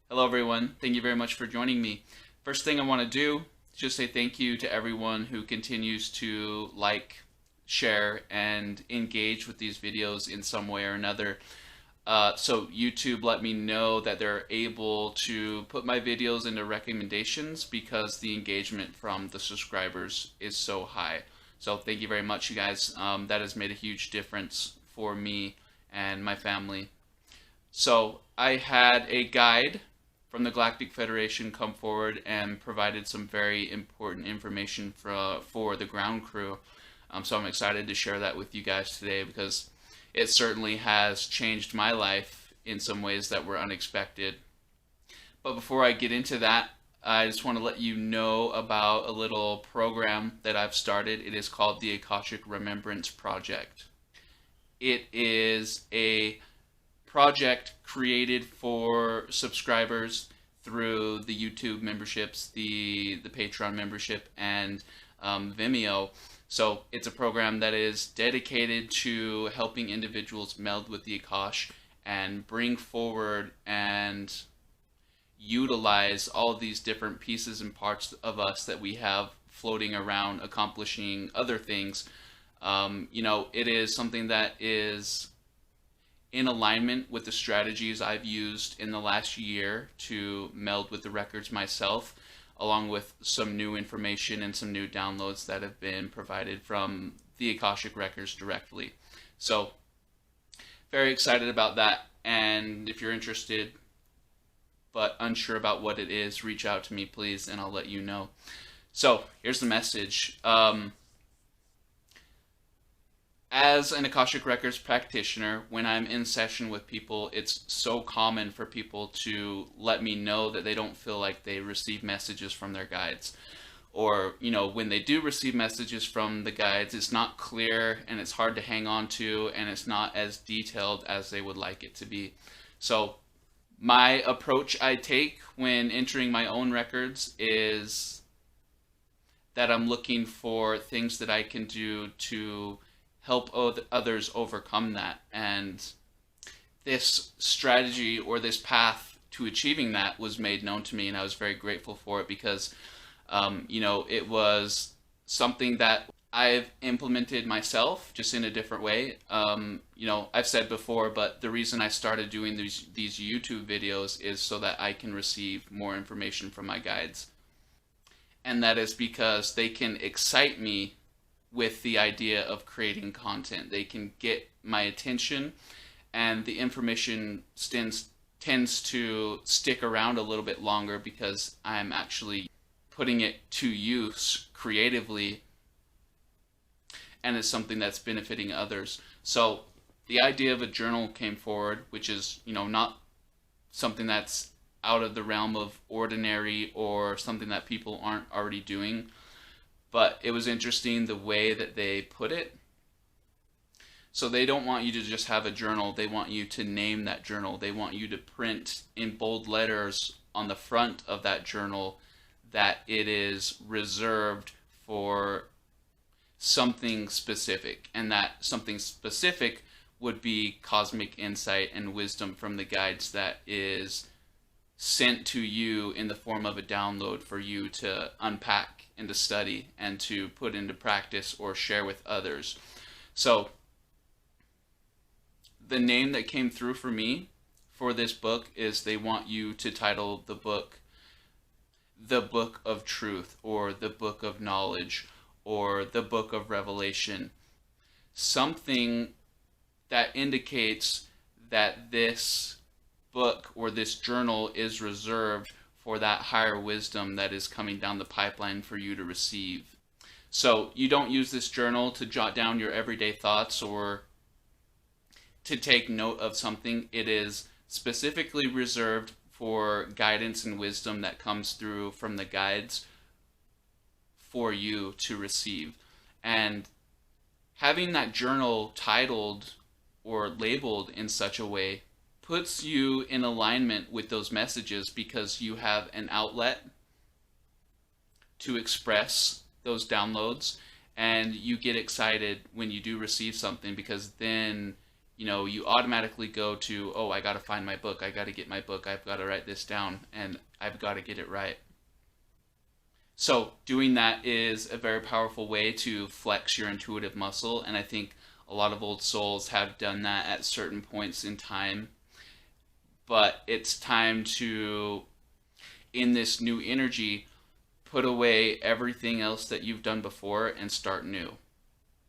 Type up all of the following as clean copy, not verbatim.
Hello, everyone. Thank you very much for joining me. First thing I want to do is just say thank you to everyone who continues to like, share, and engage with these videos in some way or another. So YouTube let me know that they're able to put my videos into recommendations because the engagement from the subscribers is so high. So thank you very much, you guys. That has made a huge difference for me and my family. So I had a guide from the Galactic Federation come forward and provided some very important information for the ground crew. So I'm excited to share that with you guys today because it certainly has changed my life in some ways that were unexpected. But before I get into that, I just want to let you know about a little program that I've started. It is called the Akashic Remembrance Project. It is a project created for subscribers through the YouTube memberships, the Patreon membership, and Vimeo. So it's a program that is dedicated to helping individuals meld with the Akash and bring forward and utilize all of these different pieces and parts of us that we have floating around accomplishing other things. It is something that is in alignment with the strategies I've used in the last year to meld with the records myself, along with some new information and some new downloads that have been provided from the Akashic Records directly. So, very excited about that. And if you're interested but unsure about what it is, reach out to me, please, and I'll let you know. So, here's the message. As an Akashic Records practitioner, when I'm in session with people, it's so common for people to let me know that they don't feel like they receive messages from their guides. Or, when they do receive messages from the guides, it's not clear and it's hard to hang on to and it's not as detailed as they would like it to be. So, my approach I take when entering my own records is that I'm looking for things that I can do to help others overcome that. And this strategy or this path to achieving that was made known to me, and I was very grateful for it because, it was something that I've implemented myself just in a different way. I've said before, but the reason I started doing these YouTube videos is so that I can receive more information from my guides. And that is because they can excite me with the idea of creating content. They can get my attention, and the information tends to stick around a little bit longer because I'm actually putting it to use creatively, and it's something that's benefiting others. So the idea of a journal came forward, which is, not something that's out of the realm of ordinary or something that people aren't already doing. But it was interesting the way that they put it. So they don't want you to just have a journal. They want you to name that journal. They want you to print in bold letters on the front of that journal that it is reserved for something specific. And that something specific would be cosmic insight and wisdom from the guides that is sent to you in the form of a download for you to unpack and to study and to put into practice or share with others. So the name that came through for me for this book is they want you to title the book The Book of Truth, or The Book of Knowledge, or The Book of Revelation. Something that indicates that this book or this journal is reserved for that higher wisdom that is coming down the pipeline for you to receive. So you don't use this journal to jot down your everyday thoughts or to take note of something. It is specifically reserved for guidance and wisdom that comes through from the guides for you to receive. And having that journal titled or labeled in such a way puts you in alignment with those messages because you have an outlet to express those downloads, and you get excited when you do receive something because then you automatically go to, oh, I got to find my book. I got to get my book. I've got to write this down, and I've got to get it right. So doing that is a very powerful way to flex your intuitive muscle, and I think a lot of old souls have done that at certain points in time. But it's time to, in this new energy, put away everything else that you've done before and start new.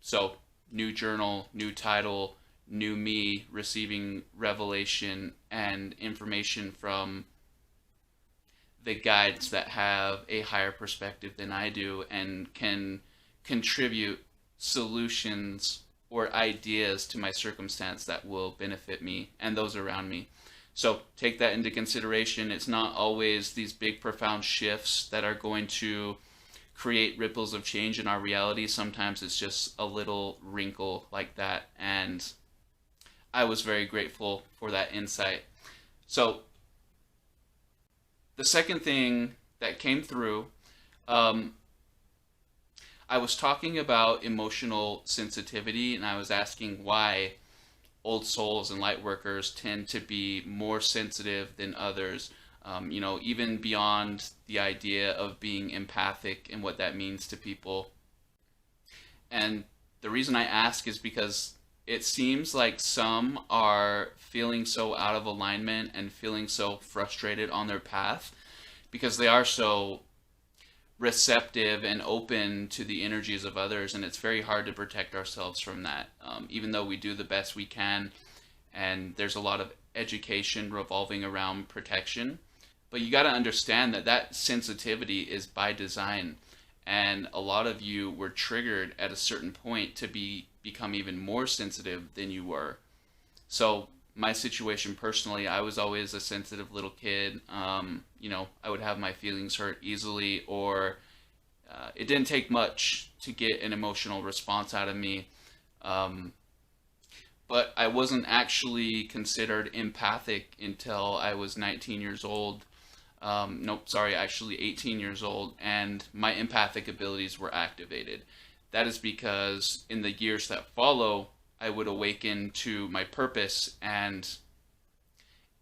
So, new journal, new title, new me, receiving revelation and information from the guides that have a higher perspective than I do and can contribute solutions or ideas to my circumstance that will benefit me and those around me. So take that into consideration. It's not always these big profound shifts that are going to create ripples of change in our reality. Sometimes it's just a little wrinkle like that, and I was very grateful for that insight. So the second thing that came through, I was talking about emotional sensitivity, and I was asking why old souls and light workers tend to be more sensitive than others, even beyond the idea of being empathic and what that means to people. And the reason I ask is because it seems like some are feeling so out of alignment and feeling so frustrated on their path because they are so receptive and open to the energies of others, and it's very hard to protect ourselves from that, even though we do the best we can, and there's a lot of education revolving around protection. But you got to understand that that sensitivity is by design, and a lot of you were triggered at a certain point to become even more sensitive than you were. So my situation personally, I was always a sensitive little kid. I would have my feelings hurt easily, or it didn't take much to get an emotional response out of me. But I wasn't actually considered empathic until I was 19 years old. Actually 18 years old, and my empathic abilities were activated. That is because in the years that follow, I would awaken to my purpose, and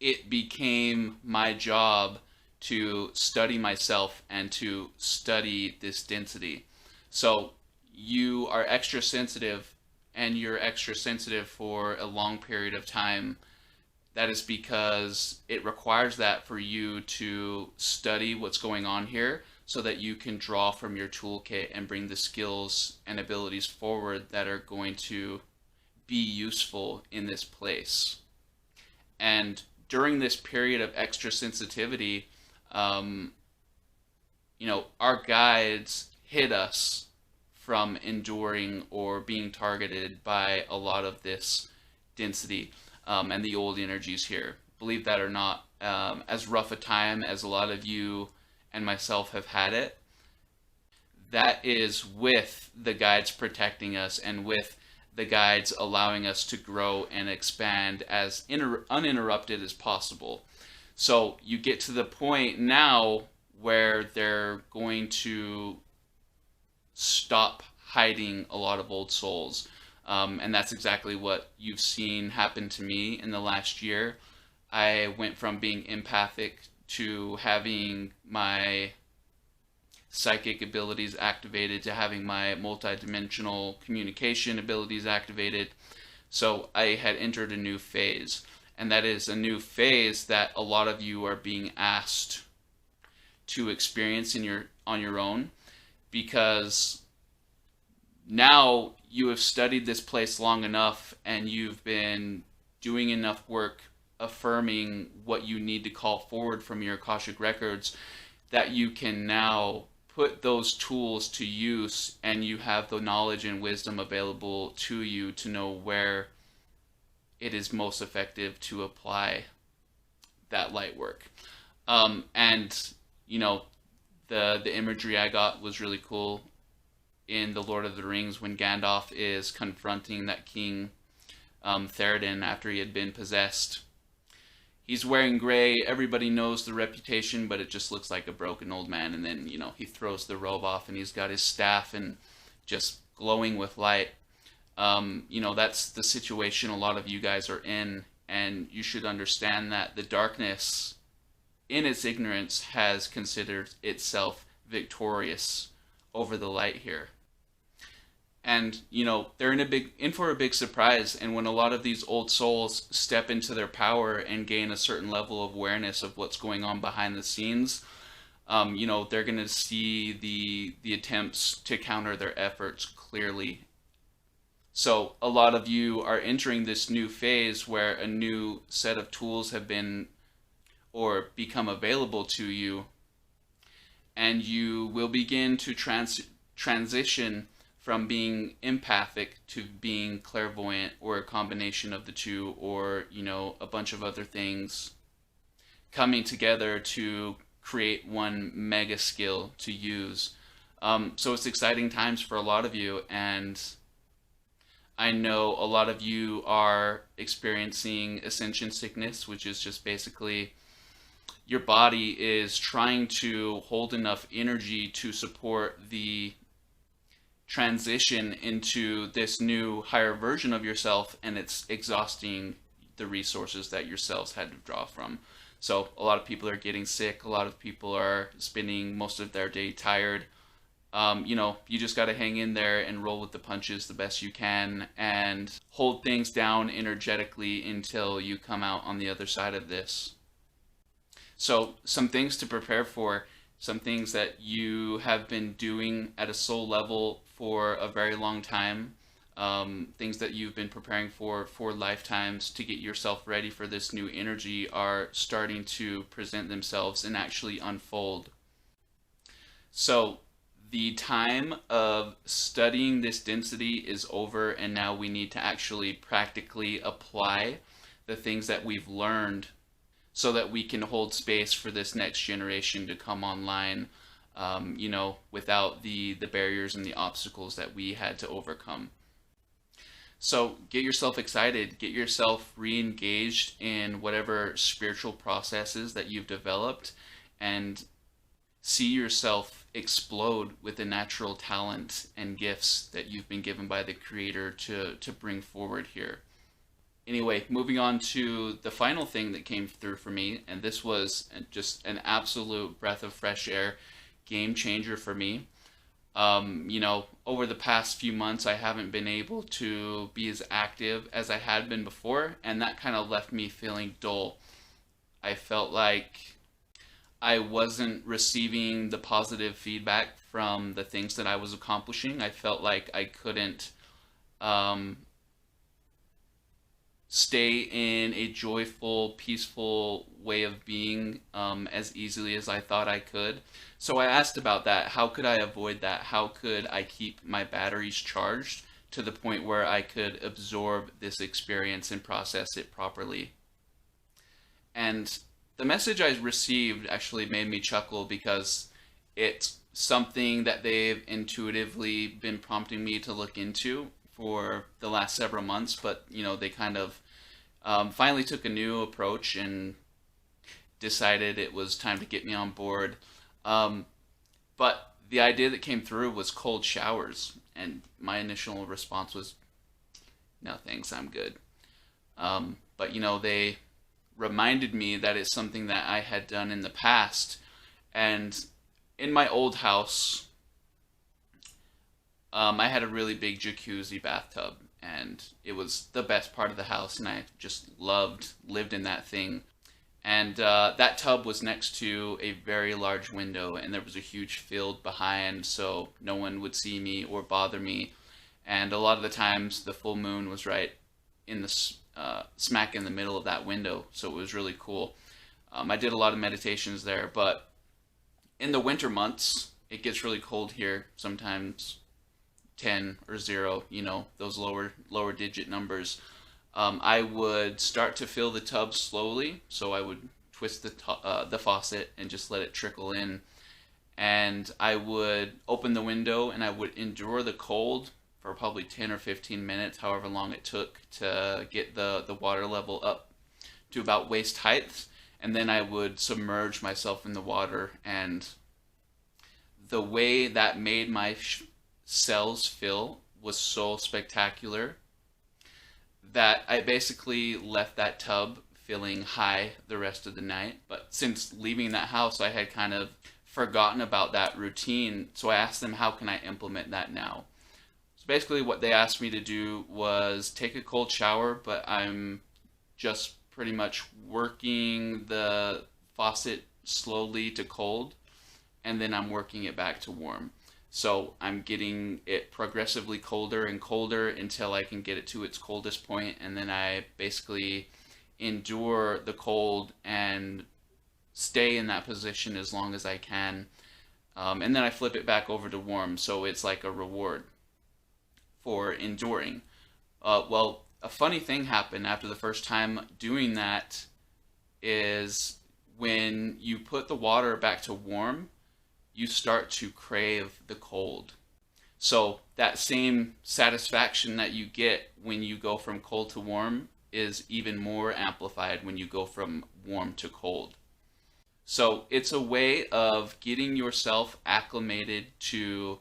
it became my job to study myself and to study this density. So you are extra sensitive, and you're extra sensitive for a long period of time. That is because it requires that for you to study what's going on here so that you can draw from your toolkit and bring the skills and abilities forward that are going to be useful in this place. And during this period of extra sensitivity, our guides hid us from enduring or being targeted by a lot of this density and the old energies here. Believe that or not, as rough a time as a lot of you and myself have had it, that is with the guides protecting us and with the guides allowing us to grow and expand as uninterrupted as possible. So you get to the point now where they're going to stop hiding a lot of old souls. And that's exactly what you've seen happen to me in the last year. I went from being empathic to having my psychic abilities activated to having my multidimensional communication abilities activated. So I had entered a new phase, and that is a new phase that a lot of you are being asked to experience on your own, because now you have studied this place long enough and you've been doing enough work affirming what you need to call forward from your Akashic Records that you can now put those tools to use, and you have the knowledge and wisdom available to you to know where it is most effective to apply that light work. The imagery I got was really cool in the Lord of the Rings when Gandalf is confronting that King Theoden after he had been possessed. He's wearing gray, everybody knows the reputation, but it just looks like a broken old man. And then, he throws the robe off and he's got his staff and just glowing with light. That's the situation a lot of you guys are in, and you should understand that the darkness, in its ignorance, has considered itself victorious over the light here. And they're in for a big surprise. And when a lot of these old souls step into their power and gain a certain level of awareness of what's going on behind the scenes, they're going to see the attempts to counter their efforts clearly. So a lot of you are entering this new phase where a new set of tools have been or become available to you, and you will begin to transition from being empathic to being clairvoyant, or a combination of the two, or a bunch of other things coming together to create one mega skill to use. So it's exciting times for a lot of you, and I know a lot of you are experiencing Ascension Sickness, which is just basically your body is trying to hold enough energy to support the transition into this new higher version of yourself, and it's exhausting the resources that your cells had to draw from. So a lot of people are getting sick, a lot of people are spending most of their day tired. You just got to hang in there and roll with the punches the best you can and hold things down energetically until you come out on the other side of this. So some things to prepare for, some things that you have been doing at a soul level for a very long time, things that you've been preparing for lifetimes to get yourself ready for this new energy are starting to present themselves and actually unfold. So the time of studying this density is over, and now we need to actually practically apply the things that we've learned so that we can hold space for this next generation to come online, without the barriers and the obstacles that we had to overcome. So get yourself excited, get yourself re-engaged in whatever spiritual processes that you've developed, and see yourself explode with the natural talent and gifts that you've been given by the Creator to bring forward here. Anyway, moving on to the final thing that came through for me, and this was just an absolute breath of fresh air, game changer for me. Over the past few months, I haven't been able to be as active as I had been before, and that kind of left me feeling dull. I felt like I wasn't receiving the positive feedback from the things that I was accomplishing. I felt like I couldn't stay in a joyful, peaceful way of being as easily as I thought I could. So I asked about that. How could I avoid that? How could I keep my batteries charged to the point where I could absorb this experience and process it properly? And the message I received actually made me chuckle, because it's something that they've intuitively been prompting me to look into for the last several months, but they kind of finally took a new approach and decided it was time to get me on board. But the idea that came through was cold showers, and my initial response was, no thanks, I'm good. But they reminded me that it's something that I had done in the past. And in my old house, I had a really big jacuzzi bathtub, and it was the best part of the house, and I just lived in that thing. And that tub was next to a very large window, and there was a huge field behind, so no one would see me or bother me. And a lot of the times, the full moon was right in the smack in the middle of that window, so it was really cool. I did a lot of meditations there, but in the winter months, it gets really cold here, sometimes 10 or 0, those lower digit numbers. I would start to fill the tub slowly, so I would twist the faucet and just let it trickle in, and I would open the window and I would endure the cold for probably 10 or 15 minutes, however long it took to get the water level up to about waist height, and then I would submerge myself in the water. And the way that made my cells feel was so spectacular that I basically left that tub feeling high the rest of the night. But since leaving that house, I had kind of forgotten about that routine. So I asked them, how can I implement that now? So basically what they asked me to do was take a cold shower, but I'm just pretty much working the faucet slowly to cold, and then I'm working it back to warm. So I'm getting it progressively colder and colder until I can get it to its coldest point, and then I basically endure the cold and stay in that position as long as I can. And then I flip it back over to warm, so it's like a reward for enduring. Well, a funny thing happened after the first time doing that is when you put the water back to warm, you start to crave the cold. So that same satisfaction that you get when you go from cold to warm is even more amplified when you go from warm to cold. So it's a way of getting yourself acclimated to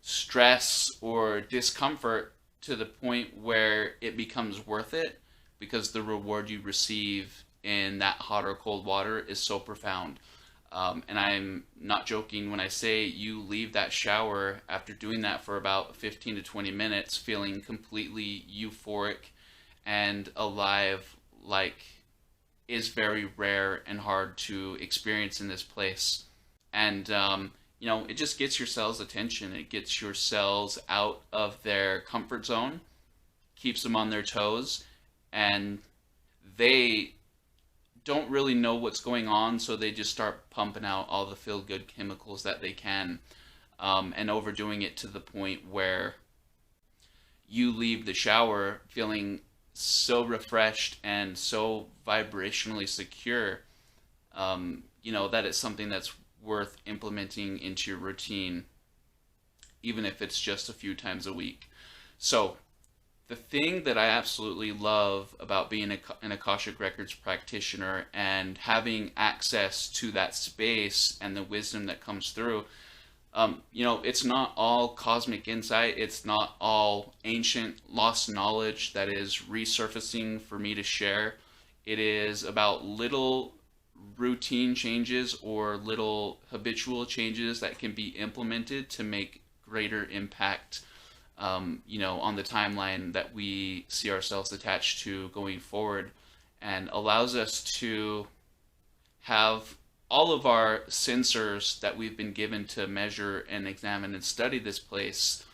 stress or discomfort to the point where it becomes worth it, because the reward you receive in that hot or cold water is so profound. And I'm not joking when I say you leave that shower after doing that for about 15 to 20 minutes feeling completely euphoric and alive, like is very rare and hard to experience in this place. And it just gets your cells' attention. It gets your cells out of their comfort zone, keeps them on their toes, and they don't really know what's going on, so they just start pumping out all the feel-good chemicals that they can, and overdoing it to the point where you leave the shower feeling so refreshed and so vibrationally secure, that it's something that's worth implementing into your routine, even if it's just a few times a week. So the thing that I absolutely love about being an Akashic Records practitioner and having access to that space and the wisdom that comes through, it's not all cosmic insight. It's not all ancient lost knowledge that is resurfacing for me to share. It is about little routine changes or little habitual changes that can be implemented to make greater impact, on the timeline that we see ourselves attached to going forward, and allows us to have all of our sensors that we've been given to measure and examine and study this place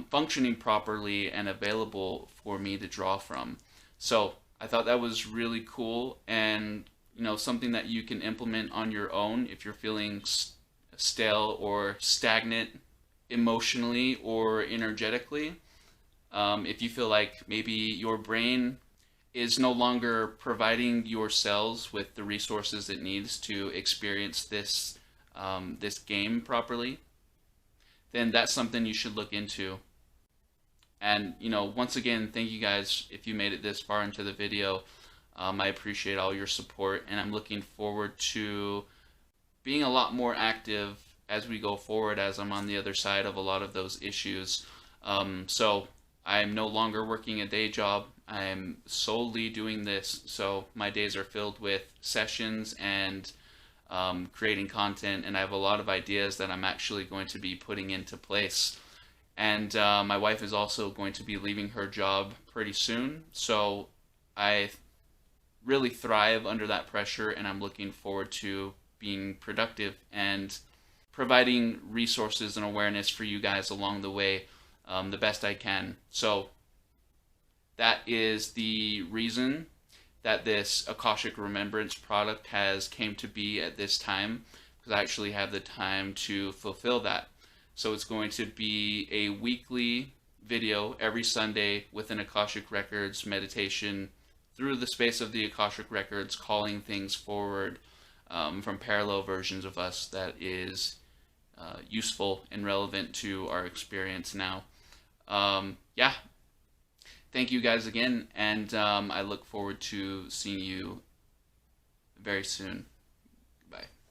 functioning properly and available for me to draw from. So I thought that was really cool, and something that you can implement on your own if you're feeling stale or stagnant emotionally or energetically. If you feel like maybe your brain is no longer providing your cells with the resources it needs to experience this game properly, then that's something you should look into. And once again, thank you guys if you made it this far into the video. I appreciate all your support, and I'm looking forward to being a lot more active as we go forward, as I'm on the other side of a lot of those issues. So I'm no longer working a day job. I'm solely doing this, so my days are filled with sessions and creating content, and I have a lot of ideas that I'm actually going to be putting into place. And my wife is also going to be leaving her job pretty soon, so I really thrive under that pressure, and I'm looking forward to being productive and providing resources and awareness for you guys along the way, the best I can. So that is the reason that this Akashic Remembrance product has came to be at this time, because I actually have the time to fulfill that. So it's going to be a weekly video every Sunday with an Akashic Records meditation through the space of the Akashic Records, calling things forward from parallel versions of us that is useful and relevant to our experience now. Thank you guys again, and I look forward to seeing you very soon.